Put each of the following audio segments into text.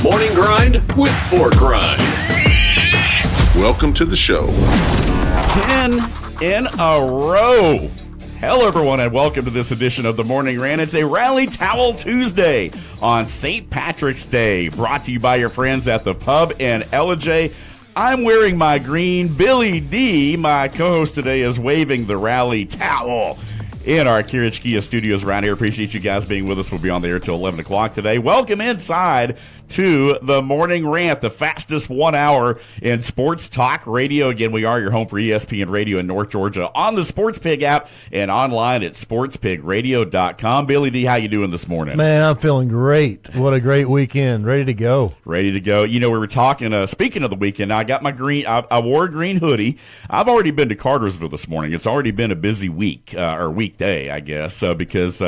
Morning Grind with Pork Rinds. Welcome to the show. 10 in a row. Hello, everyone, and welcome to this edition of the Morning Rant. It's a Rally Towel Tuesday on St. Patrick's Day, brought to you by your friends at the Pub and LJ. I'm wearing my green. Billy D, my co-host today, is waving the Rally Towel in our Kia studios around here. Appreciate you guys being with us. We'll be on the air till 11 o'clock today. Welcome inside to the Morning Rant, the fastest 1 hour in sports talk radio. Again, we are your home for ESPN Radio in North Georgia on the Sports Pig app and online at sportspigradio.com. Billy D, how you doing this morning? Man, I'm feeling great. What a great weekend. Ready to go. Ready to go. You know, we were talking, speaking of the weekend, I got my green, I wore a green hoodie. I've already been to Cartersville this morning. It's already been a busy week, or weekday, I guess, because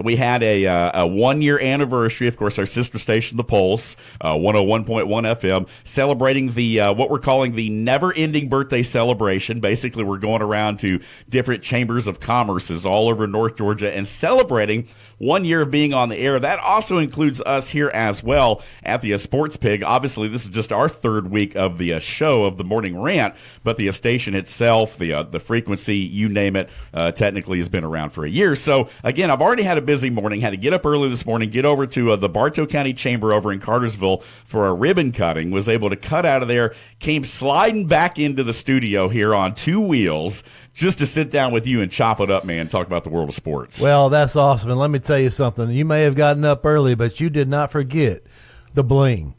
we had a 1 year anniversary. Of course, our sister station, The Pulse, 101.1 FM, celebrating the what we're calling the never-ending birthday celebration. Basically, we're going around to different chambers of commerces all over North Georgia and celebrating 1 year of being on the air. That also includes us here as well at the Sports Pig. Obviously, this is just our third week of the show of the Morning Rant, but the station itself, the frequency, you name it, technically has been around for a year. So, again, I've already had a busy morning. Had to get up early this morning, get over to the Bartow County Chamber over in Cartersville for a ribbon cutting. Was able to cut out of there, came sliding back into the studio here on two wheels just to sit down with you and chop it up, man, talk about the world of sports. Well, that's awesome. And let me tell you something. You may have gotten up early, but you did not forget the bling.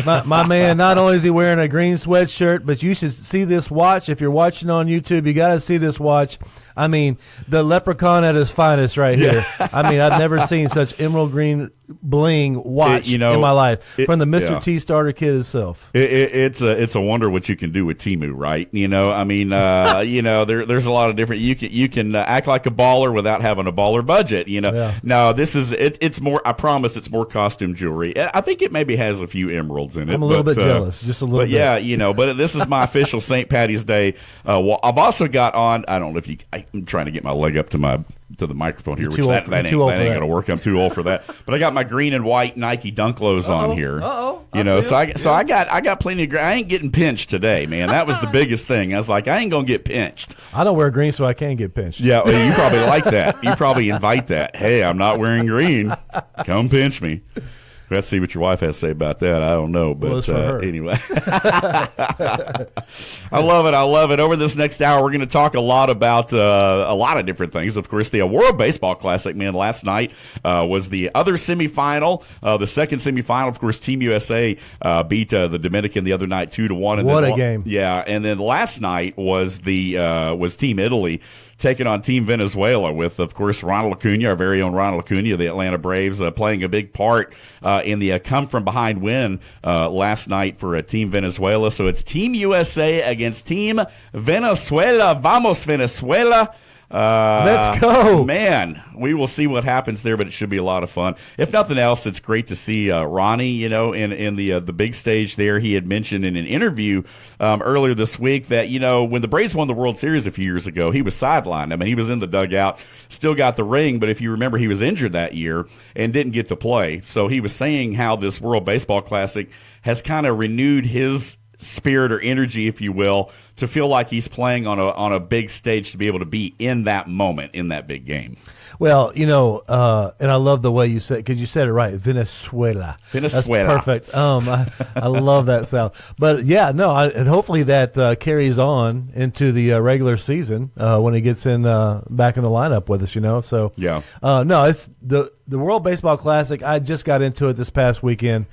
My man, not only is he wearing a green sweatshirt, but you should see this watch. If you're watching on YouTube, you got to see this watch. I mean, the leprechaun at his finest right here. Yeah. I mean, I've never seen such emerald green bling watch in my life from the Mr. T starter kit itself. It's a wonder what you can do with Temu, right? You know, I mean, there's a lot of different. You can act like a baller without having a baller budget. You know, no, this is it's more. I promise, it's more costume jewelry. I think it maybe has a few emeralds in it. I'm a little bit jealous, just a little bit. Yeah, but this is my official St. Patty's Day. Well, I've also got on. I don't know if you. I'm trying to get my leg up to the microphone here, which that ain't going to work. I'm too old for that. But I got my green and white Nike Dunk Lows on here. So I got plenty of. I ain't getting pinched today, man. That was the biggest thing. I was like, I ain't gonna get pinched. I don't wear green, so I can't get pinched. Yeah, well, you probably like that. You probably invite that. Hey, I'm not wearing green. Come pinch me. Let's see what your wife has to say about that. I don't know, but anyway. I love it. Over this next hour, we're going to talk a lot about a lot of different things. Of course, the World Baseball Classic, man, last night was the other semifinal, the second semifinal. Of course, Team USA beat the Dominican the other night 2-1. What a game. Yeah, and then last night was was Team Italy taking on Team Venezuela with, of course, Ronald Acuna, our very own Ronald Acuna, the Atlanta Braves, playing a big part in the come-from-behind win last night for Team Venezuela. So it's Team USA against Team Venezuela. Vamos, Venezuela. Let's go. Man, we will see what happens there, but it should be a lot of fun. If nothing else, it's great to see Ronnie, in the big stage there. He had mentioned in an interview earlier this week that, when the Braves won the World Series a few years ago, he was sidelined. I mean, he was in the dugout, still got the ring, but if you remember, he was injured that year and didn't get to play. So he was saying how this World Baseball Classic has kind of renewed his spirit or energy, if you will, to feel like he's playing on a big stage, to be able to be in that moment, in that big game. Well, and I love the way you said, because you said it right, Venezuela. That's perfect. I love that sound. But yeah, no, and hopefully that carries on into the regular season when he gets in back in the lineup with us. So yeah, no, it's the World Baseball Classic. I just got into it this past weekend,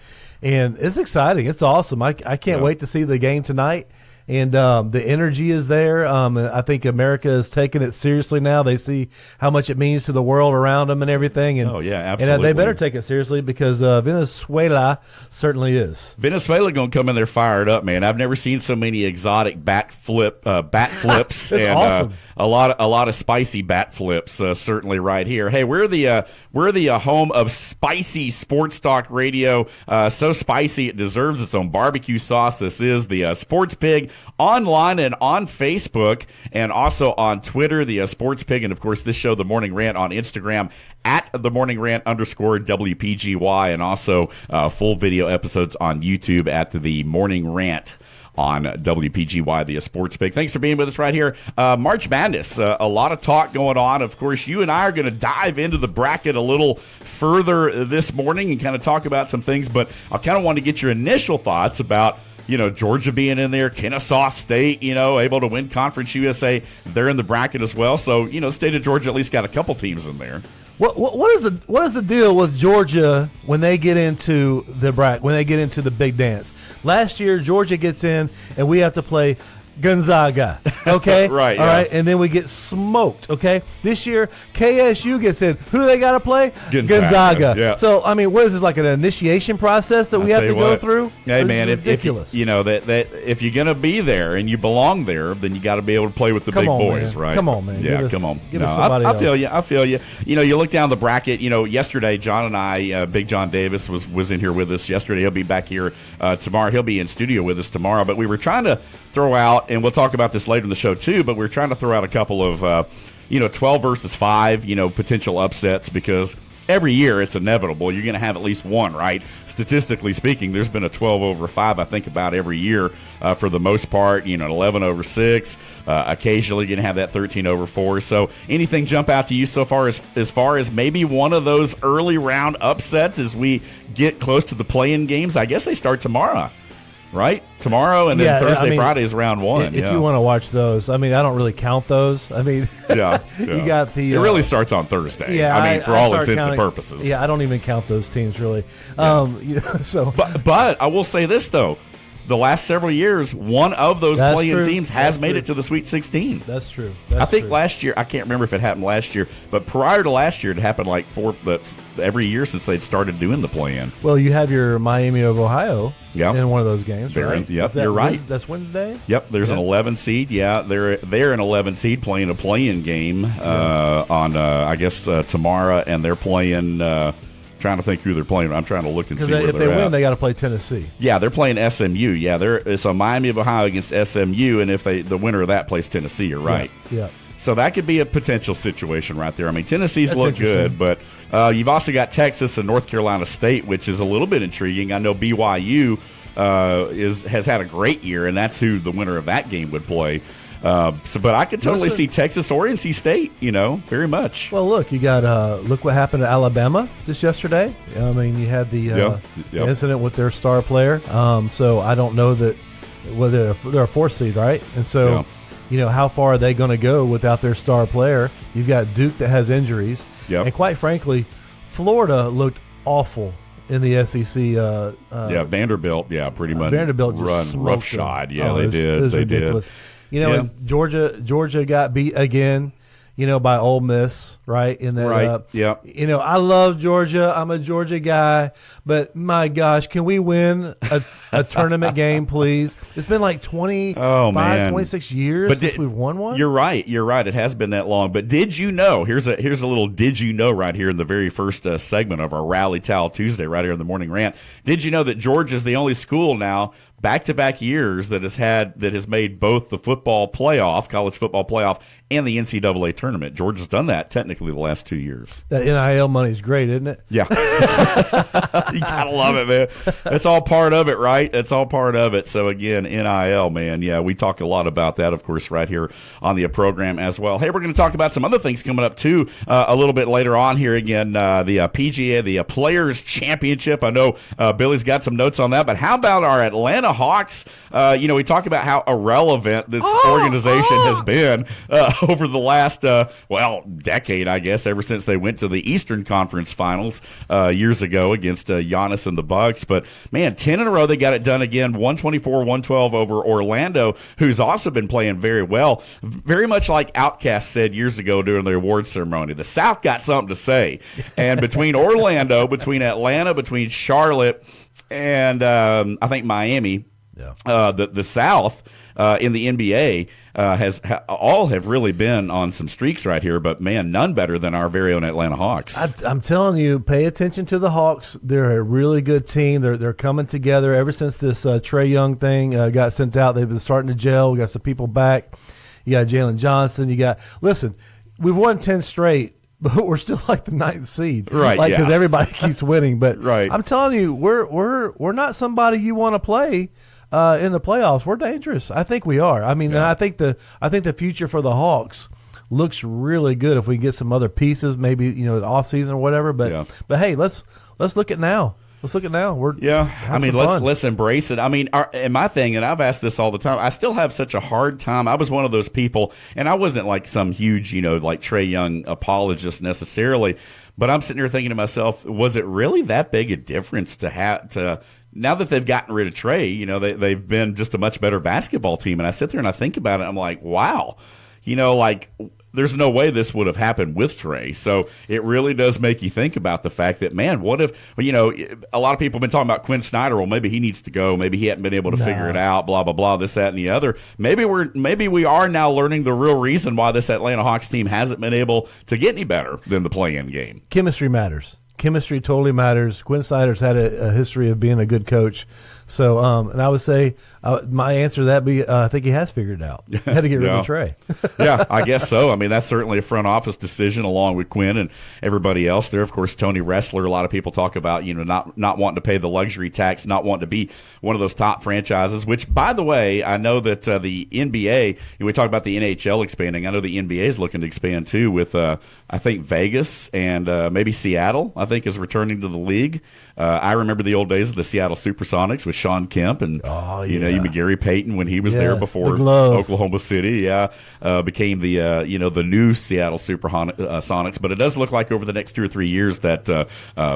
and it's exciting. It's awesome. I can't wait to see the game tonight. And the energy is there. I think America is taking it seriously now. They see how much it means to the world around them and everything. And, absolutely. And they better take it seriously because Venezuela certainly is. Venezuela going to come in there fired up, man. I've never seen so many exotic bat flips and awesome. a lot of spicy bat flips. Certainly right here. Hey, we're the home of spicy sports talk radio. So spicy it deserves its own barbecue sauce. This is the Sports Pig. online and on Facebook, and also on Twitter, the Sports Pig, and of course this show, The Morning Rant, on Instagram at The Morning Rant _ WPGY, and also full video episodes on YouTube at The Morning Rant on WPGY, the Sports Pig. Thanks for being with us right here. March Madness, a lot of talk going on. Of course, you and I are going to dive into the bracket a little further this morning and kind of talk about some things, but I kind of want to get your initial thoughts about, Georgia being in there, Kennesaw State, able to win Conference USA. They're in the bracket as well. So, State of Georgia at least got a couple teams in there. What is the deal with Georgia when they get into the when they get into the big dance? Last year, Georgia gets in, and we have to play Gonzaga, okay? Right, all right, and then we get smoked, okay? This year, KSU gets in. Who do they got to play? Gonzaga. Yeah. So, what is this, like an initiation process that we have to go through? Hey, This man, is if ridiculous. that if you're going to be there and you belong there, then you got to be able to play with the big boys, man. right? Come on, man. Yeah, come on. Give us somebody else. I feel you. You look down the bracket. Yesterday, John and I, Big John Davis was in here with us yesterday. He'll be back here tomorrow. He'll be in studio with us tomorrow. But we were trying to throw out, and we'll talk about this later in the show too, but we're trying to throw out a couple of 12 versus 5 potential upsets, because every year it's inevitable you're going to have at least one, right? Statistically speaking, there's been a 12 over 5 I think about every year for the most part, an 11 over 6, occasionally going to have that 13 over 4. So anything jump out to you so far as maybe one of those early round upsets as we get close to the play-in games? I guess they start tomorrow. Right? Tomorrow, and then Thursday, Friday is round 1. If you want to watch those, I don't really count those. You got the... it really starts on Thursday. Yeah, for all intents and purposes. Yeah, I don't even count those teams, really. But I will say this, though. The last several years, one of those play-in teams has made it to the Sweet 16. That's true. I think last year, I can't remember if it happened last year, but prior to last year, it happened like every year since they'd started doing the play-in. Well, you have your Miami of Ohio in one of those games, right? Yep, you're right. That's Wednesday? Yep, there's an 11 seed. Yeah, they're an 11 seed playing a play-in game on, I guess, tomorrow, and they're playing... trying to think who they're playing. I'm trying to look and see where they're at. If they win, they got to play Tennessee. Yeah, they're playing SMU. Yeah, it's a Miami of Ohio against SMU, and if the winner of that plays Tennessee, you're right. Yeah. So that could be a potential situation right there. Tennessee's look good, but you've also got Texas and North Carolina State, which is a little bit intriguing. I know BYU has had a great year, and that's who the winner of that game would play. But I could totally see Texas or NC State, very much. Well, look, you got look what happened to Alabama just yesterday. You had the incident with their star player. So I don't know that whether they're a 4th seed, right? And so, how far are they going to go without their star player? You've got Duke that has injuries, and quite frankly, Florida looked awful in the SEC. Vanderbilt, pretty much. Vanderbilt just run smoked roughshod. them. Yeah, they did. It was ridiculous. And Georgia got beat again, by Ole Miss, right? In that, right. I love Georgia. I'm a Georgia guy, but my gosh, can we win a tournament game, please? It's been like 26 years since we've won one. You're right. It has been that long. But did you know? Here's a little did you know right here in the very first segment of our Rally Towel Tuesday, right here in the Morning Rant. Did you know that Georgia's the only school now, back-to-back years, that has made both the college football playoff, and the NCAA tournament? Georgia's done that technically the last 2 years. That NIL money's great, isn't it? Yeah. You gotta love it, man. It's all part of it, right? It's all part of it. So again, NIL, man. Yeah, we talk a lot about that, of course, right here on the program as well. Hey, we're going to talk about some other things coming up too a little bit later on here. Again, the PGA, the Players Championship. I know Billy's got some notes on that, but how about our Atlanta Hawks? We talk about how irrelevant this organization has been over the last decade, I guess, ever since they went to the Eastern Conference Finals years ago against Giannis and the Bucks. But man, 10 in a row, they got it done again. 124-112 over Orlando, who's also been playing very well. Very much like Outkast said years ago during the awards ceremony, the South got something to say. And between Orlando, between Atlanta, between Charlotte, and I think Miami, The South in the NBA all have really been on some streaks right here, but man, none better than our very own Atlanta Hawks. I'm telling you, pay attention to the Hawks. They're a really good team. They're coming together ever since this Trae Young thing got sent out. They've been starting to gel. We got some people back. You got Jalen Johnson. Listen, we've won 10 straight. But we're still like the 9th seed, right? Because everybody keeps winning. But right. I'm telling you, we're not somebody you want to play in the playoffs. We're dangerous. I think we are. I mean, and I think the future for the Hawks looks really good if we get some other pieces, maybe the off season or whatever. But hey, let's look at now. Let's look at now. Let's embrace it. I mean, and my thing, and I've asked this all the time, I still have such a hard time. I was one of those people, and I wasn't like some huge, like Trae Young apologist necessarily, but I'm sitting here thinking to myself, was it really that big a difference to now that they've gotten rid of Trae, they've been just a much better basketball team. And I sit there and I think about it, I'm like, wow, there's no way this would have happened with Trae. So it really does make you think about the fact that, man, what if, a lot of people have been talking about Quinn Snyder. Well, maybe he needs to go. Maybe he hadn't been able to figure it out, blah, blah, blah, this, that, and the other. Maybe we are now learning the real reason why this Atlanta Hawks team hasn't been able to get any better than the play-in game. Chemistry matters. Chemistry totally matters. Quinn Snyder's had a history of being a good coach. So, and I would say my answer to that be I think he has figured it out. He had to get rid of Trae. Yeah, I guess so. I mean, that's certainly a front office decision along with Quinn and everybody else there. Of course, Tony Ressler, a lot of people talk about, not wanting to pay the luxury tax, not wanting to be one of those top franchises, which, by the way, I know that the NBA, we talk about the NHL expanding. I know the NBA is looking to expand too with, I think, Vegas and maybe Seattle, I think, is returning to the league. I remember the old days of the Seattle Supersonics with Sean Kemp and even Gary Payton when he was there before Oklahoma City. Became the new Seattle Supersonics. But it does look like over the next 2 or 3 years that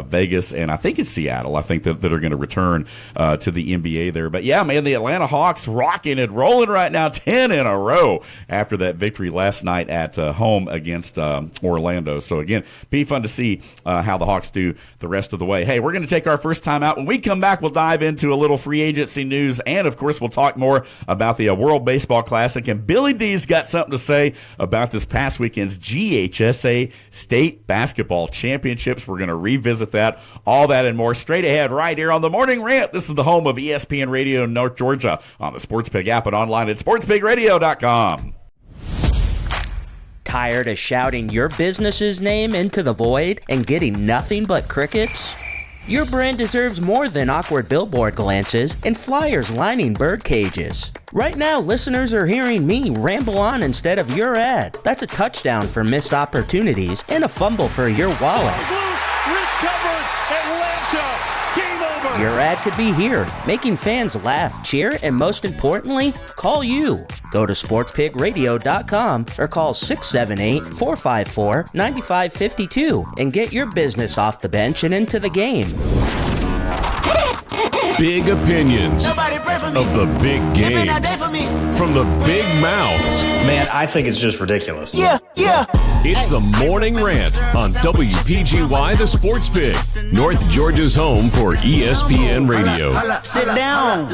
Vegas and I think it's Seattle, I think that are going to return to the NBA there. But yeah, man, the Atlanta Hawks rocking and rolling right now, 10 in a row after that victory last night at home against Orlando. So again, be fun to see how the Hawks do the rest of the way. Hey, we're going to take our first time out. When we come back, we'll dive into a little free agency news, and of course we'll talk more about the World Baseball Classic, and Billy D's got something to say about this past weekend's GHSA State Basketball Championships. We're going to revisit that, all that and more straight ahead right here on the Morning Rant. This is the home of ESPN Radio in North Georgia on the SportsPig app and online at sportspigradio.com. Tired of shouting your business's name into the void and getting nothing but crickets? Your brand deserves more than awkward billboard glances and flyers lining bird cages. Right now, listeners are hearing me ramble on instead of your ad. That's a touchdown for missed opportunities and a fumble for your wallet. Recovered, Atlanta, game over. Your ad could be here, making fans laugh, cheer, and most importantly, call you. Go to sportspigradio.com or call 678-454-9552 and get your business off the bench and into the game. Big opinions of the big games from the big mouths. Man, I think it's just ridiculous. Yeah. It's the Morning Rant on WPGY, the Sports Pig, North Georgia's home for ESPN Radio. Sit down.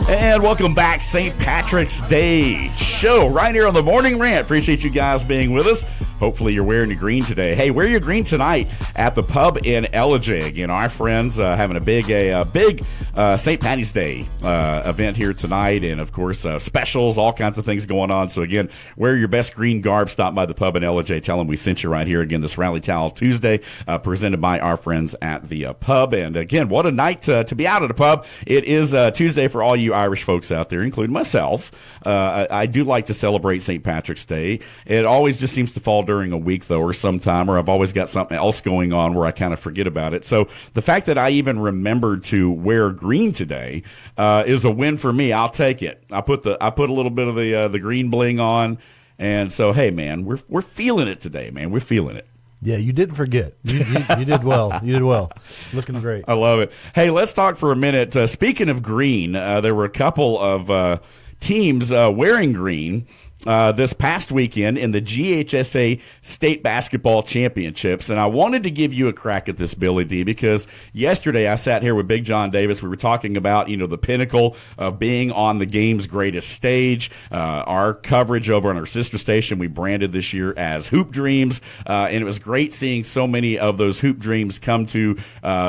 And welcome back, St. Patrick's Day show right here on the Morning Rant. Appreciate you guys being with us. Hopefully you're wearing your green today. Hey, wear your green tonight at the pub in Ellijay. Again, our friends having a big St. Patty's Day event here tonight, and of course specials, all kinds of things going on. So again, wear your best green garb. Stop by the pub in Ellijay. Tell them we sent you right here. Again, this Rally Towel Tuesday presented by our friends at the pub. And again, what a night to be out at a pub. It is Tuesday for all you Irish folks out there, including myself. I do like to celebrate St. Patrick's Day. It always just seems to fall during a week, though, or sometime, or I've always got something else going on where I kind of forget about it. So the fact that I even remembered to wear green today is a win for me. I'll take it. I put a little bit of the green bling on, and so hey, man, we're feeling it today, man. We're feeling it. Yeah, you didn't forget. You did well. You did well. Looking great. I love it. Hey, let's talk for a minute. Speaking of green, there were a couple of teams wearing green this past weekend in the GHSA State Basketball Championships. And I wanted to give you a crack at this, Billy D, because yesterday I sat here with Big John Davis. We were talking about, the pinnacle of being on the game's greatest stage. Our coverage over on our sister station we branded this year as Hoop Dreams. And it was great seeing so many of those Hoop Dreams come to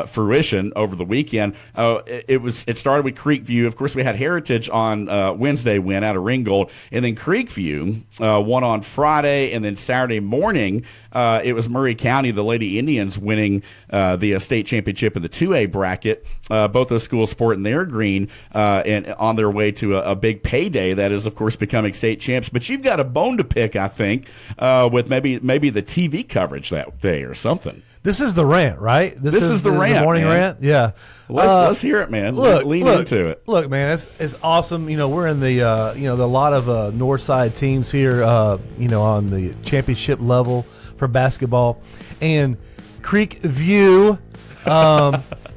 fruition over the weekend. It started with Creekview. Of course, we had Heritage on Wednesday win out of Ringgold, and then Creekview won on Friday, and then Saturday morning it was Murray County, the Lady Indians, winning the state championship in the 2A bracket. Both those schools sporting their green and on their way to a big payday that is, of course, becoming state champs. But you've got a bone to pick, I think, with maybe the TV coverage that day or something. This is the Rant, right? This is the Rant, the morning man. Rant. Yeah, let's hear it, man. Lean into it. Look, man, it's awesome. We're in the the lot of north side teams here. On the championship level for basketball, and Creekview.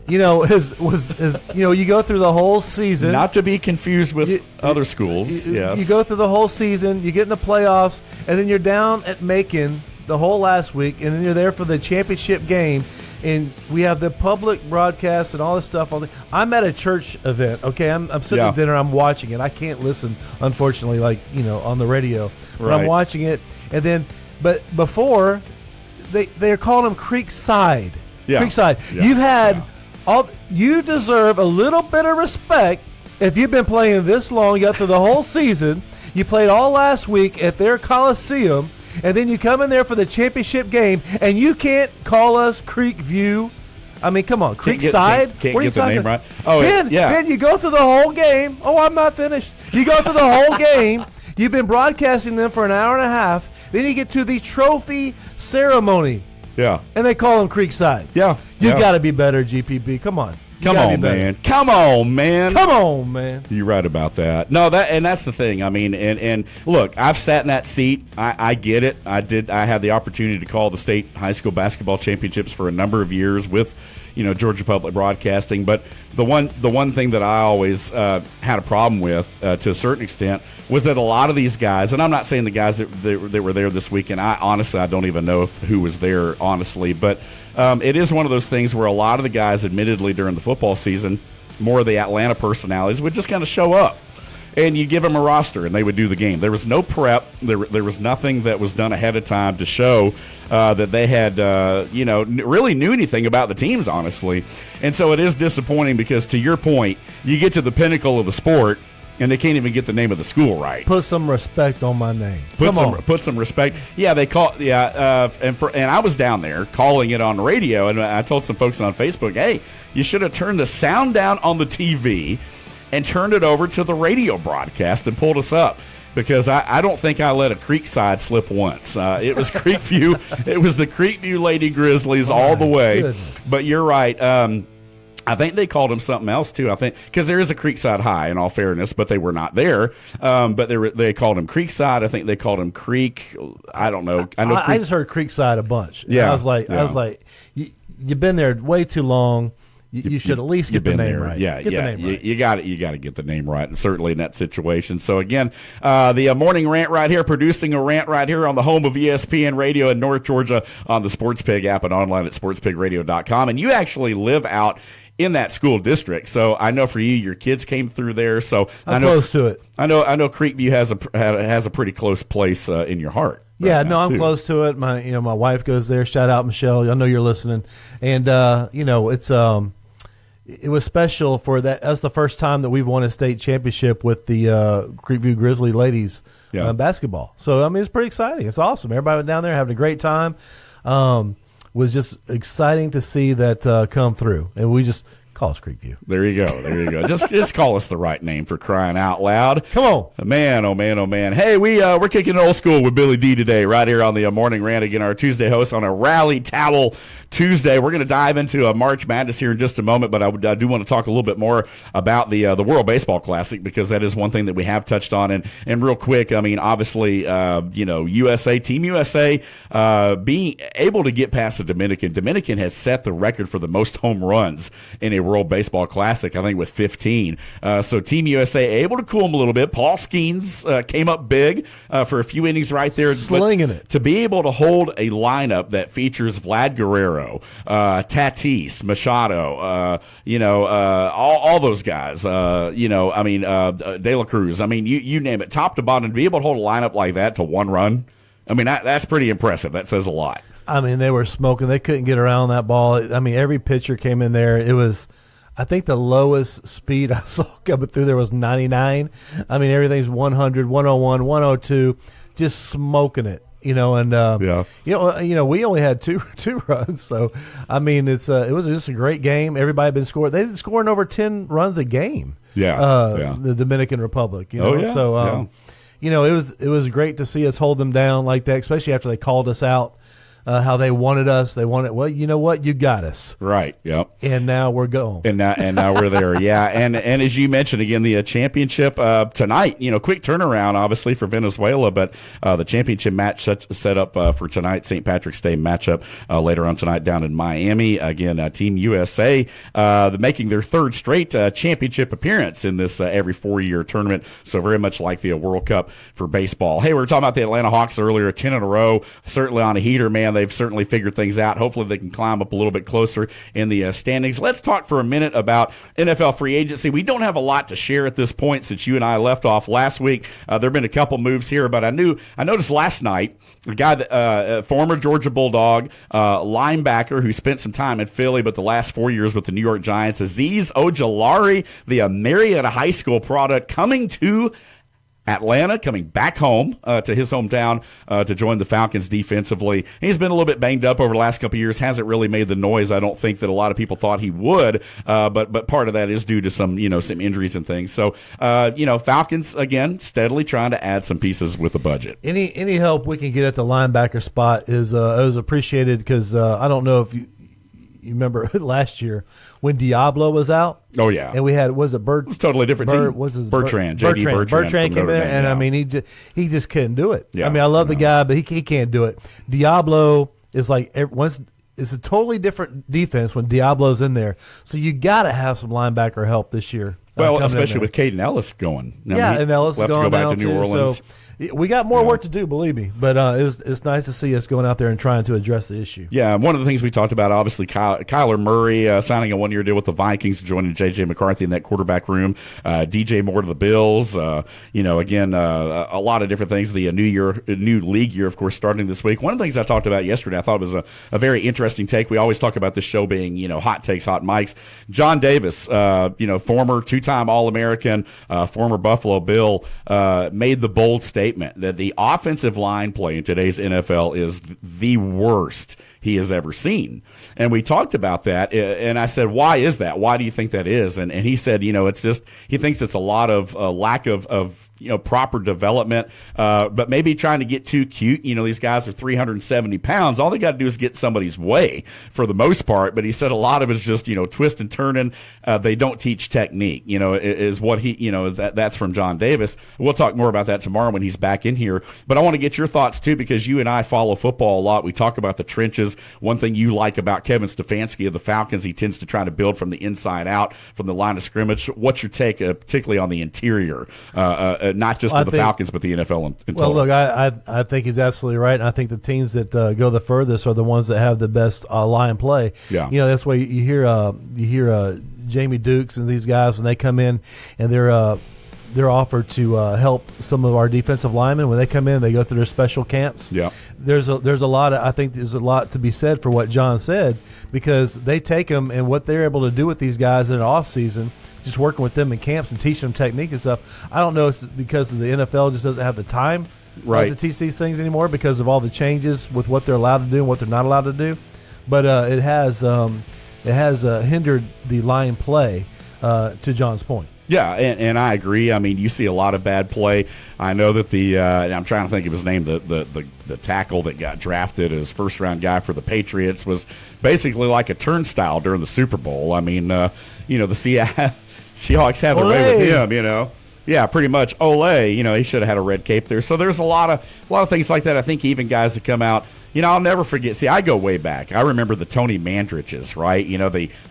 You go through the whole season. Not to be confused with other schools. Yes, you go through the whole season. You get in the playoffs, and then you're down at Macon the whole last week, and then you're there for the championship game, and we have the public broadcast and all this stuff. I'm at a church event, okay? I'm sitting at dinner, I'm watching it. I can't listen, unfortunately, on the radio. But I'm watching it, and then, but before, they're calling them Creekside. Yeah. Creekside. Yeah. You've had you deserve a little bit of respect if you've been playing this long. You got through the whole season. You played all last week at their Coliseum. And then you come in there for the championship game, and you can't call us Creekview. I mean, come on, Creekside. Can't get the name right. Oh, Ben, you go through the whole game. Oh, I'm not finished. You go through the whole game. You've been broadcasting them for an hour and a half. Then you get to the trophy ceremony. Yeah. And they call them Creekside. Yeah. You got to be better, GPB. Come on. Come on, man. Come on, man. Come on, man. You're right about that. No, that's the thing. I mean, and look, I've sat in that seat. I get it. I had the opportunity to call the state high school basketball championships for a number of years with, Georgia Public Broadcasting. But the one thing that I always had a problem with, to a certain extent, was that a lot of these guys, and I'm not saying the guys that were there this weekend. I don't even know who was there, honestly, but. It is one of those things where a lot of the guys, admittedly, during the football season, more of the Atlanta personalities would just kind of show up. And you give them a roster, and they would do the game. There was no prep. There was nothing that was done ahead of time to show that they had, really knew anything about the teams, honestly. And so it is disappointing because, to your point, you get to the pinnacle of the sport, and they can't even get the name of the school right. Put some respect on my name. Put some respect. Yeah, they call. Yeah, and I was down there calling it on the radio, and I told some folks on Facebook, "Hey, you should have turned the sound down on the TV and turned it over to the radio broadcast and pulled us up." Because I don't think I let a Creekside slip once. It was Creekview. It was the Creekview Lady Grizzlies all the way. Goodness. But you're right. I think they called him something else too. I think because there is a Creekside High, in all fairness, but they were not there. But they called him Creekside. I think they called him Creek. I don't know. I just heard Creekside a bunch. Yeah, I was like, you've been there way too long. You should at least get the name right. Yeah, get the name right. You got to get the name right, and certainly in that situation. So again, the morning rant right here, producing a rant right here on the home of ESPN Radio in North Georgia on the Sports Pig app and online at sportspigradio.com. And you actually live out in that school district, so I know for you, your kids came through there. So I'm close to it. I know Creekview has a pretty close place in your heart. Yeah, no, I'm close to it. My wife goes there. Shout out Michelle. I know you're listening, and it was special for that. That's the first time that we've won a state championship with the Creekview Grizzly ladies basketball. So I mean, it's pretty exciting. It's awesome. Everybody went down there having a great time. Was just exciting to see that come through, and we just call us Creekview. There you go. Just call us the right name, for crying out loud. Come on, man! Oh man! Hey, we're kicking it old school with Billy D today, right here on the Morning Rant. Again, our Tuesday host on a Rally Towel Tuesday. We're going to dive into a March Madness here in just a moment, but I do want to talk a little bit more about the World Baseball Classic, because that is one thing that we have touched on. And real quick, I mean, obviously, Team USA being able to get past the Dominican. Dominican has set the record for the most home runs in a World Baseball Classic, I think, with 15. So Team USA able to cool them a little bit. Paul Skeens came up big for a few innings right there. Slinging it. To be able to hold a lineup that features Vlad Guerrero, Tatis, Machado, all those guys, De La Cruz. I mean, you name it, top to bottom, to be able to hold a lineup like that to one run, I mean, that's pretty impressive. That says a lot. I mean, they were smoking. They couldn't get around that ball. I mean, every pitcher came in there. It was, I think the lowest speed I saw coming through there was 99. I mean, everything's 100, 101, 102, just smoking it. We only had two runs, so I mean, it was just a great game. Everybody had been scoring. They've been scoring over 10 runs a game. The Dominican Republic. It was great to see us hold them down like that, especially after they called us out. How they wanted us. They wanted, well, you know what? You got us. Right, yep. And now we're going. And now we're there, yeah. And as you mentioned, again, the championship tonight, quick turnaround, obviously, for Venezuela, but the championship match set up for tonight, St. Patrick's Day matchup later on tonight down in Miami. Again, Team USA making their third straight championship appearance in this every 4-year tournament, so very much like the World Cup for baseball. Hey, we were talking about the Atlanta Hawks earlier, 10 in a row, certainly on a heater, man. They've certainly figured things out. Hopefully they can climb up a little bit closer in the standings. Let's talk for a minute about NFL free agency. We don't have a lot to share at this point since you and I left off last week. There have been a couple moves here, but I noticed last night a guy that former Georgia Bulldog linebacker who spent some time in Philly, but the last 4 years with the New York Giants, Azeez Ojulari, the Marietta High School product, coming to Atlanta, coming back home to his hometown to join the Falcons defensively. He's been a little bit banged up over the last couple of years, hasn't really made the noise I don't think that a lot of people thought he would, but part of that is due to some injuries and things. So, Falcons, again, steadily trying to add some pieces with the budget. Any help we can get at the linebacker spot is appreciated because I don't know if you remember last year when Diablo was out. Oh yeah, and we had Bird? It's totally different team. Bertrand? JD Bertrand came in, and I mean he just couldn't do it. Yeah, I mean I love the guy, but he can't do it. Diablo is like it's a totally different defense when Diablo's in there. So you got to have some linebacker help this year. Well, especially with Caden Ellis going. And Ellis is going to go back to New Orleans. So we got more work to do, believe me. But it's nice to see us going out there and trying to address the issue. Yeah, one of the things we talked about, obviously, Kyler Murray signing a 1-year deal with the Vikings, joining J.J. McCarthy in that quarterback room. DJ Moore to the Bills. A lot of different things. The new league year, of course, starting this week. One of the things I talked about yesterday, I thought was a very interesting take. We always talk about this show being, hot takes, hot mics. John Davis, former two-time All-American, former Buffalo Bill, made the bold statement that the offensive line play in today's NFL is the worst he has ever seen. And we talked about that, and I said, why is that? Why do you think that is? And he said, it's just, he thinks it's a lot of lack of proper development, but maybe trying to get too cute. These guys are 370 pounds. All they got to do is get somebody's way for the most part. But he said a lot of it is just, twist and turning. They don't teach technique, is what he, that's from John Davis. We'll talk more about that tomorrow when he's back in here. But I want to get your thoughts too, because you and I follow football a lot. We talk about the trenches. One thing you like about Kevin Stefanski of the Falcons, he tends to try to build from the inside out, from the line of scrimmage. What's your take, particularly on the interior? Not just the Falcons, but the NFL in total. Well, look, I think he's absolutely right, and I think the teams that go the furthest are the ones that have the best line play. Yeah, that's why you hear Jamie Dukes and these guys when they come in and they're offered to help some of our defensive linemen when they come in. They go through their special camps. Yeah, there's a lot of, I think there's a lot to be said for what John said, because they take them and what they're able to do with these guys in an off season. Just working with them in camps and teaching them technique and stuff. I don't know if it's because the NFL just doesn't have the time to teach these things anymore because of all the changes with what they're allowed to do and what they're not allowed to do. But it has hindered the line play, to John's point. Yeah, and I agree. I mean, you see a lot of bad play. I know that I'm trying to think of his name, the tackle that got drafted as first-round guy for the Patriots was basically like a turnstile during the Super Bowl. I mean, the Seahawks have a way with him, Yeah, pretty much. Ole, he should have had a red cape there. So there's a lot of things like that. I think even guys that come out, I'll never forget. See, I go way back. I remember the Tony Mandriches, right?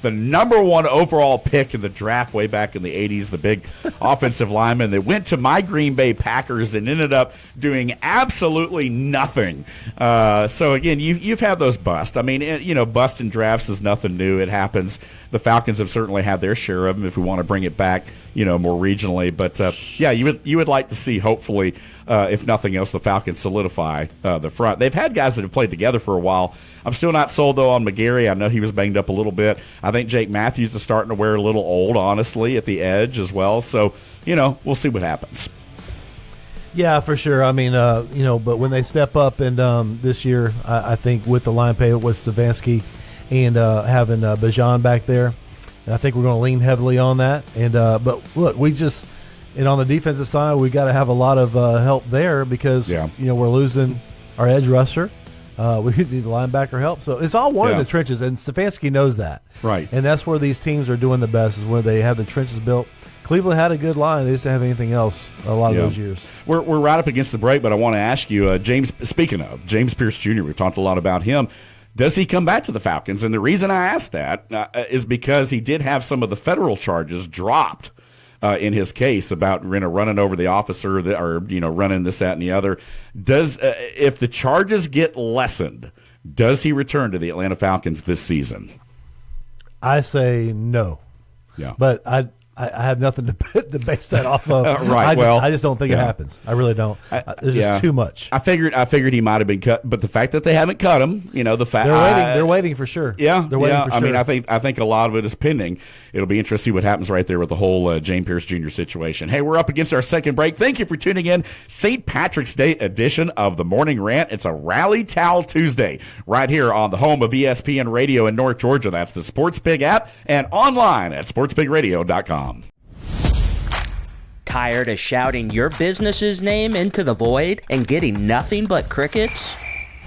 The number one overall pick in the draft way back in the 80s, the big offensive lineman that went to my Green Bay Packers and ended up doing absolutely nothing. So, again, you've had those busts. I mean, busting drafts is nothing new. It happens. The Falcons have certainly had their share of them if we want to bring it back, more regionally. But, yeah, you would like to see, hopefully, if nothing else, the Falcons solidify the front. They've had guys that have played together for a while. I'm still not sold, though, on McGarry. I know he was banged up a little bit. I think Jake Matthews is starting to wear a little old, honestly, at the edge as well. So, we'll see what happens. Yeah, for sure. I mean, but when they step up and this year, I think with the line pay with Stefanski and having Bajan back there, and I think we're going to lean heavily on that. And but look, and on the defensive side, we got to have a lot of help there because we're losing our edge rusher. We need the linebacker help. So it's all one in the trenches, and Stefanski knows that. Right. And that's where these teams are doing the best, is where they have the trenches built. Cleveland had a good line. They just didn't have anything else a lot of those years. We're right up against the break, but I want to ask you, James, speaking of James Pierce Jr., we've talked a lot about him. Does he come back to the Falcons? And the reason I ask that is because he did have some of the federal charges dropped in his case about running over the officer or running this, that, and the other. Does if the charges get lessened, does he return to the Atlanta Falcons this season? I say no. Yeah, but I have nothing to base that off of. Right. I just don't think it happens. I really don't. There's just too much. I figured he might have been cut, but the fact that they haven't cut him, the fact they're waiting for sure. Yeah, they're waiting for sure. I mean, I think a lot of it is pending. It'll be interesting to see what happens right there with the whole James Pierce Jr. situation. Hey, we're up against our second break. Thank you for tuning in. St. Patrick's Day edition of the Morning Rant. It's a Rally Towel Tuesday right here on the home of ESPN Radio in North Georgia. That's the Sports Pig app and online at sportspigradio.com. Tired of shouting your business's name into the void and getting nothing but crickets?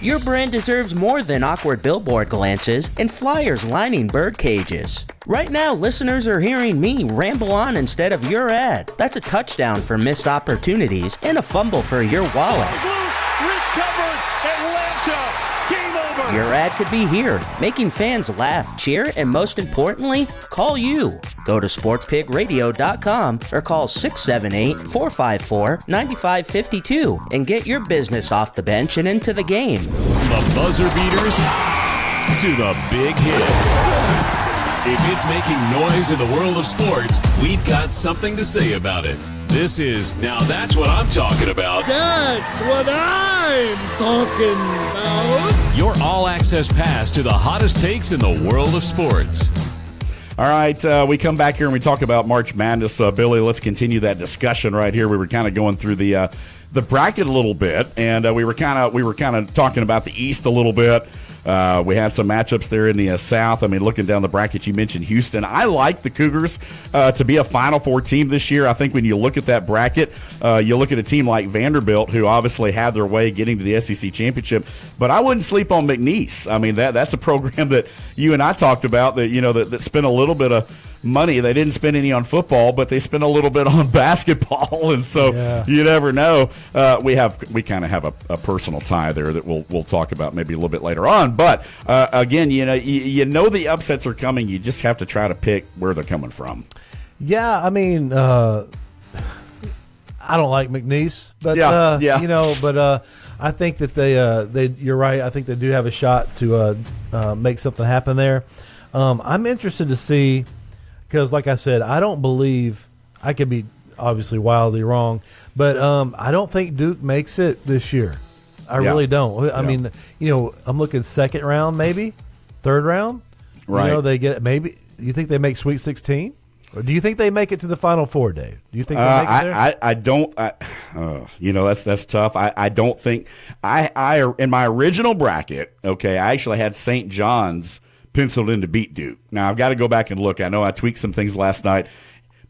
Your brand deserves more than awkward billboard glances and flyers lining bird cages. Right now, listeners are hearing me ramble on instead of your ad. That's a touchdown for missed opportunities and a fumble for your wallet. Loose, recovered, Atlanta, game over. Your ad could be here, making fans laugh, cheer, and most importantly, call you. Go to sportspigradio.com or call 678-454-9552 and get your business off the bench and into the game. The buzzer beaters to the big hits. If it's making noise in the world of sports, we've got something to say about it. This is Now That's What I'm Talking About. That's what I'm talking about. your all-access pass to the hottest takes in the world of sports. All right, we come back here and we talk about March Madness. Billy, let's continue that discussion right here. We were kind of going through the bracket a little bit, and we were kind of talking about the East a little bit. We had some matchups there in the South. I mean, looking down the bracket, you mentioned Houston. I like the Cougars to be a Final Four team this year. I think when you look at that bracket, you look at a team like Vanderbilt, who obviously had their way getting to the SEC championship. But I wouldn't sleep on McNeese. I mean, that's a program that you and I talked about that that spent a little bit of money. They didn't spend any on football, but they spent a little bit on basketball, and so you never know. We kind of have a personal tie there that we'll talk about maybe a little bit later on. But again, you know the upsets are coming. You just have to try to pick where they're coming from. Yeah, I mean, I don't like McNeese, but but I think that they you're right. I think they do have a shot to make something happen there. I'm interested to see. Because, like I said, I don't believe – I could be obviously wildly wrong, but I don't think Duke makes it this year. I really don't. I mean, I'm looking second round maybe, third round. Right. They get maybe – you think they make Sweet 16? Or do you think they make it to the Final Four, Dave? Do you think they make it there? I don't that's tough. I don't think – I in my original bracket, okay, I actually had St. John's – penciled in to beat Duke. Now, I've got to go back and look. I know I tweaked some things last night.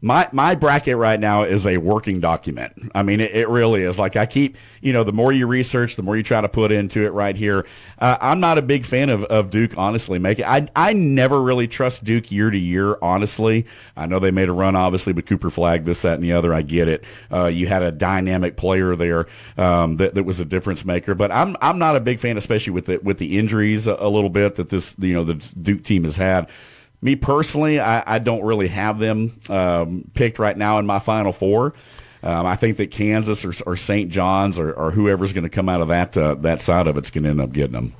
My bracket right now is a working document. I mean, it really is. Like I keep, the more you research, the more you try to put into it right here. I'm not a big fan of Duke, honestly. I never really trust Duke year to year, honestly. I know they made a run, obviously, with Cooper Flagg, this, that, and the other. I get it. You had a dynamic player there that was a difference maker. But I'm not a big fan, especially with the injuries a little bit that the Duke team has had. Me personally, I don't really have them picked right now in my Final Four. I think that Kansas or St. John's or whoever's going to come out of that side of it's going to end up getting them.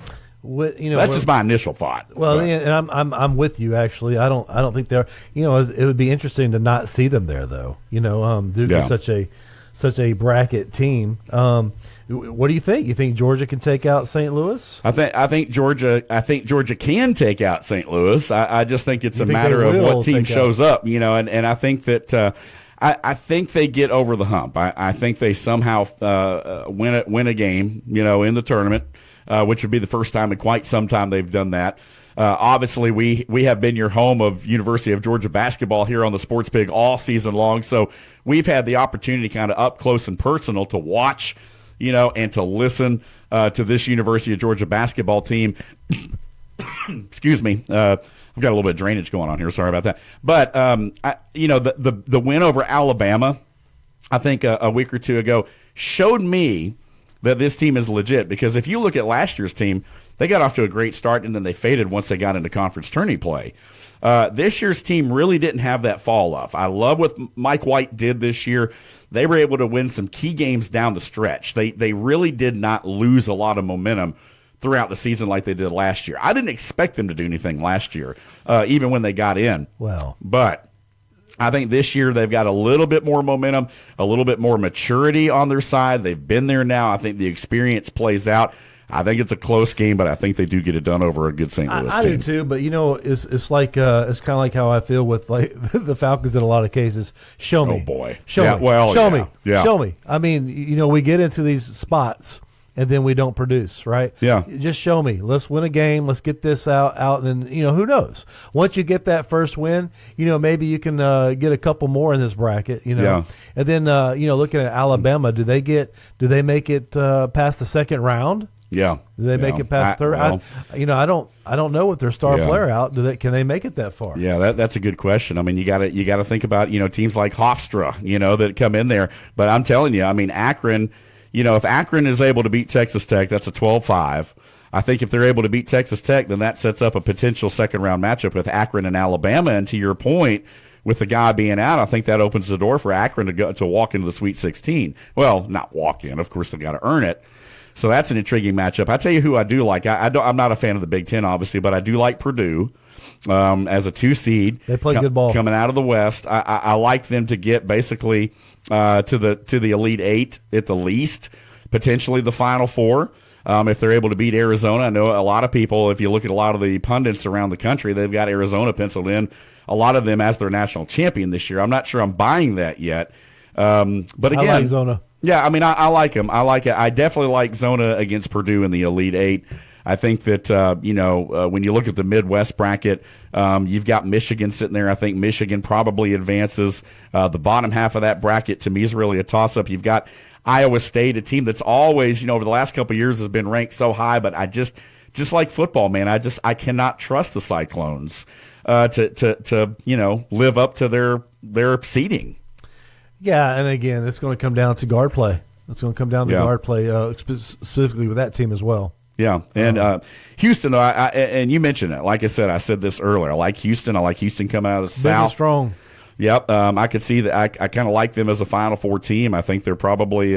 That's just my initial thought. Well, and I'm with you actually. I don't think they're. It would be interesting to not see them there though. Duke is such a bracket team. What do you think? You think Georgia can take out St. Louis? I think Georgia can take out St. Louis. I just think it's a matter of what team shows up, and I think that I think they get over the hump. I think they somehow win a game, in the tournament, which would be the first time in quite some time they've done that. Obviously, we have been your home of University of Georgia basketball here on the Sports Pig all season long, so we've had the opportunity kind of up close and personal to watch and to listen to this University of Georgia basketball team. Excuse me. I've got a little bit of drainage going on here. Sorry about that. But, the win over Alabama, I think a week or two ago, showed me that this team is legit. Because if you look at last year's team, they got off to a great start, and then they faded once they got into conference tourney play. This year's team really didn't have that fall off. I love what Mike White did this year. They were able to win some key games down the stretch. They really did not lose a lot of momentum throughout the season like they did last year. I didn't expect them to do anything last year, even when they got in. Well, but I think this year they've got a little bit more momentum, a little bit more maturity on their side. They've been there now. I think the experience plays out. I think it's a close game, but I think they do get it done over a good St. Louis team. I do too, but it's like it's kind of like how I feel with like the Falcons in a lot of cases. Show me, oh boy, show me, show me. I mean, we get into these spots and then we don't produce, right? Yeah, just show me. Let's win a game. Let's get this out, and then who knows? Once you get that first win, maybe you can get a couple more in this bracket, Yeah. And then looking at Alabama, do they make it past the second round? Yeah. Do they make it past third? I don't know with their star player out. Can they make it that far? Yeah, that's a good question. I mean, you got to think about teams like Hofstra, that come in there. But I'm telling you, I mean, Akron, if Akron is able to beat Texas Tech, that's a 12-5. I think if they're able to beat Texas Tech, then that sets up a potential second round matchup with Akron and Alabama. And to your point, with the guy being out, I think that opens the door for Akron to walk into the Sweet 16. Well, not walk in. Of course, they got to earn it. So that's an intriguing matchup. I tell you who I do like. I'm not a fan of the Big Ten, obviously, but I do like Purdue as a 2 seed. They play good ball coming out of the West. I like them to get basically to the Elite Eight at the least, potentially the Final Four. If they're able to beat Arizona. I know a lot of people, if you look at a lot of the pundits around the country, they've got Arizona penciled in, a lot of them as their national champion this year. I'm not sure I'm buying that yet. But again, I like Zona. Yeah, I mean, I like him. I like it. I definitely like Zona against Purdue in the Elite Eight. I think that, when you look at the Midwest bracket, you've got Michigan sitting there. I think Michigan probably advances. The bottom half of that bracket, to me, is really a toss-up. You've got Iowa State, a team that's always, over the last couple of years has been ranked so high, but I just like football, man, I cannot trust the Cyclones to live up to their seeding. Yeah, and again, it's going to come down to guard play. It's going to come down to guard play, specifically with that team as well. Yeah, and Houston, and you mentioned it. Like I said this earlier. I like Houston. I like Houston coming out of the South. Strong. Yep, I could see that. I kind of like them as a Final Four team. I think they're probably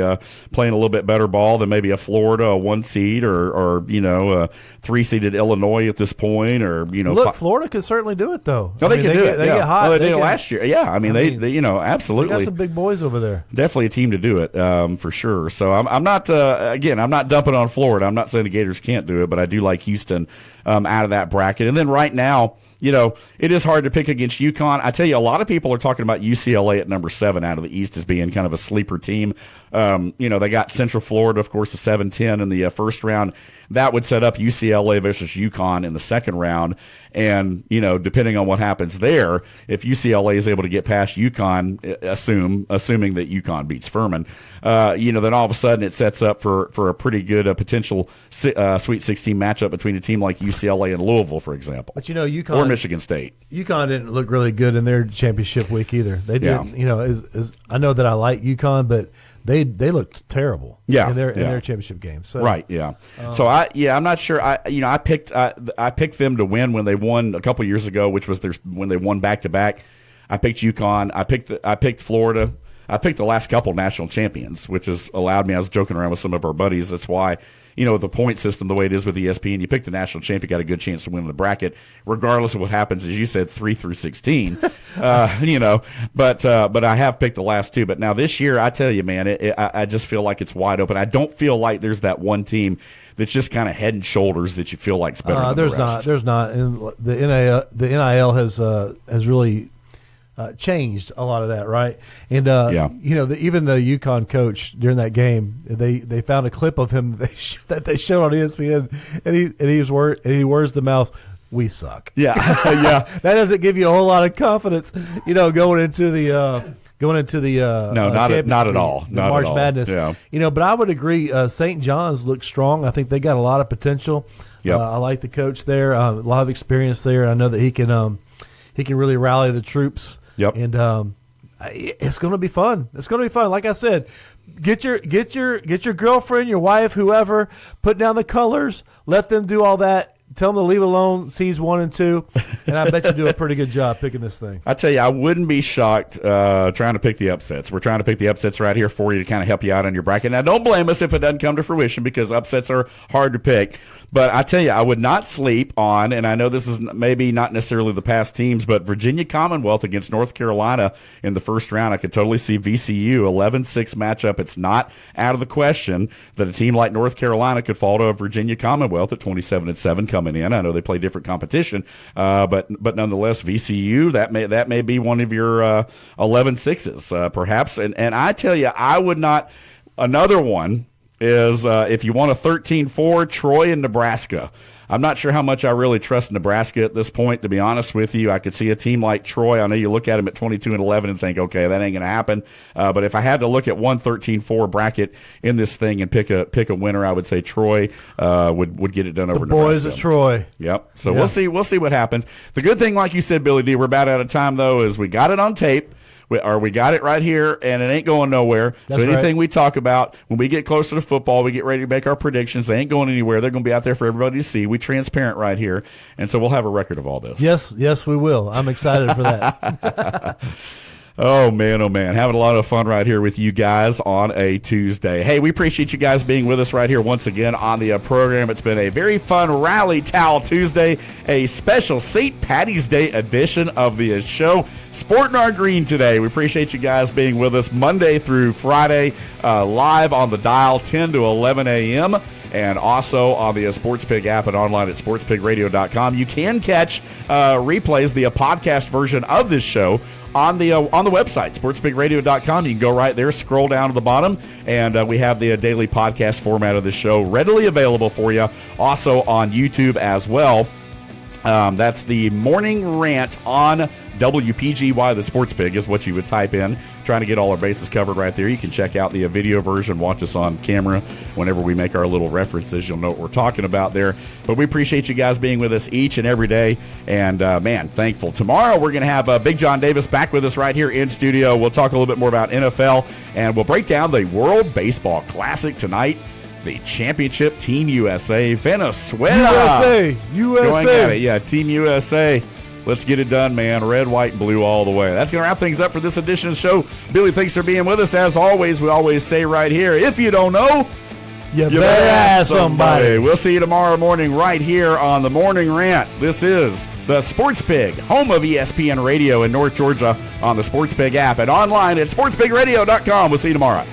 playing a little bit better ball than maybe a Florida, a 1 seed, or a 3-seeded Illinois at this point, or Look, Florida can certainly do it though. No, they can do it. They get hot. They did it last year. Yeah, I mean, they absolutely. They got some big boys over there. Definitely a team to do it for sure. So I'm not I'm not dumping on Florida. I'm not saying the Gators can't do it, but I do like Houston out of that bracket. And then right now, it is hard to pick against UConn. I tell you, a lot of people are talking about UCLA at number 7 out of the East as being kind of a sleeper team. They got Central Florida, of course, the 7-10 in the first round. That would set up UCLA versus UConn in the second round. And, depending on what happens there, if UCLA is able to get past UConn, assuming that UConn beats Furman, then all of a sudden it sets up for a pretty good potential Sweet 16 matchup between a team like UCLA and Louisville, for example. But, UConn. Or Michigan State. UConn didn't look really good in their championship week either. They didn't, I know that I like UConn, but they looked terrible in their championship game. So, right, yeah. So I'm not sure. I picked them to win when they won a couple years ago, which was when they won back to back. I picked UConn. I picked Florida. I picked the last couple national champions, which has allowed me. I was joking around with some of our buddies. That's why, the point system, the way it is with ESPN, you pick the national champ, you got a good chance to win the bracket, regardless of what happens, as you said, 3 through 16. But I have picked the last two. But now this year, I tell you, man, I just feel like it's wide open. I don't feel like there's that one team that's just kind of head and shoulders that you feel like's better than the rest. There's not. And the NIL has really changed a lot of that, right? And even the UConn coach during that game, they found a clip of him that they showed on ESPN, and he wears the mouth, "We suck." Yeah, yeah. That doesn't give you a whole lot of confidence, going into the. No, not at all. The March Madness. Yeah. But I would agree. St. John's looks strong. I think they got a lot of potential. Yep. I like the coach there. A lot of experience there. I know that he can really rally the troops. Yep. And it's going to be fun. It's going to be fun. Like I said, get your girlfriend, your wife, whoever, put down the colors, let them do all that. Tell them to leave alone seeds 1 and 2, and I bet you do a pretty good job picking this thing. I tell you, I wouldn't be shocked trying to pick the upsets. We're trying to pick the upsets right here for you to kind of help you out on your bracket. Now, don't blame us if it doesn't come to fruition, because upsets are hard to pick. But I tell you, I would not sleep on, and I know this is maybe not necessarily the past teams, but Virginia Commonwealth against North Carolina in the first round. I could totally see VCU 11-6 matchup. It's not out of the question that a team like North Carolina could fall to a Virginia Commonwealth at 27-7 coming in. I know they play different competition, but nonetheless, VCU, that may be one of your 11-6s, perhaps. And I tell you, I would not. Another one is if you want a 13-4, Troy and Nebraska. I'm not sure how much I really trust Nebraska at this point, to be honest with you. I could see a team like Troy. I know you look at them at 22-11 and think, okay, that ain't going to happen. But if I had to look at one 13-4 bracket in this thing and pick a winner, I would say Troy would get it done over Nebraska. Boys of Troy. Yep. So we'll see what happens. The good thing, like you said, Billy D, we're about out of time, though, is we got it on tape. We got it right here, and it ain't going nowhere. That's so anything we talk about, when we get closer to football, we get ready to make our predictions. They ain't going anywhere. They're going to be out there for everybody to see. We're transparent right here, and so we'll have a record of all this. Yes, we will. I'm excited for that. Oh, man, having a lot of fun right here with you guys on a Tuesday. Hey, we appreciate you guys being with us right here once again on the program. It's been a very fun Rally Towel Tuesday, a special St. Patty's Day edition of the show. Sporting our green today. We appreciate you guys being with us Monday through Friday, live on the dial, 10 to 11 a.m., and also on the Sports Pig app and online at sportspigradio.com. You can catch replays, the podcast version of this show, on the website, sportspigradio.com. You can go right there, scroll down to the bottom, and we have the daily podcast format of the show readily available for you. Also on YouTube as well. That's the Morning Rant on WPGY. The Sports Pig is what you would type in. Trying to get all our bases covered right there. You can check out the video version, watch us on camera. Whenever we make our little references, you'll know what we're talking about there. But we appreciate you guys being with us each and every day. And, man, thankful. Tomorrow we're going to have Big John Davis back with us right here in studio. We'll talk a little bit more about NFL, and we'll break down the World Baseball Classic tonight. The championship, Team USA, Venezuela. Going at it. Yeah, Team USA. Let's get it done, man. Red, white, and blue all the way. That's going to wrap things up for this edition of the show. Billy, thanks for being with us. As always, we always say right here, if you don't know, you better ask somebody. We'll see you tomorrow morning right here on the Morning Rant. This is the Sports Pig, home of ESPN Radio in North Georgia, on the Sports Pig app and online at sportspigradio.com. We'll see you tomorrow.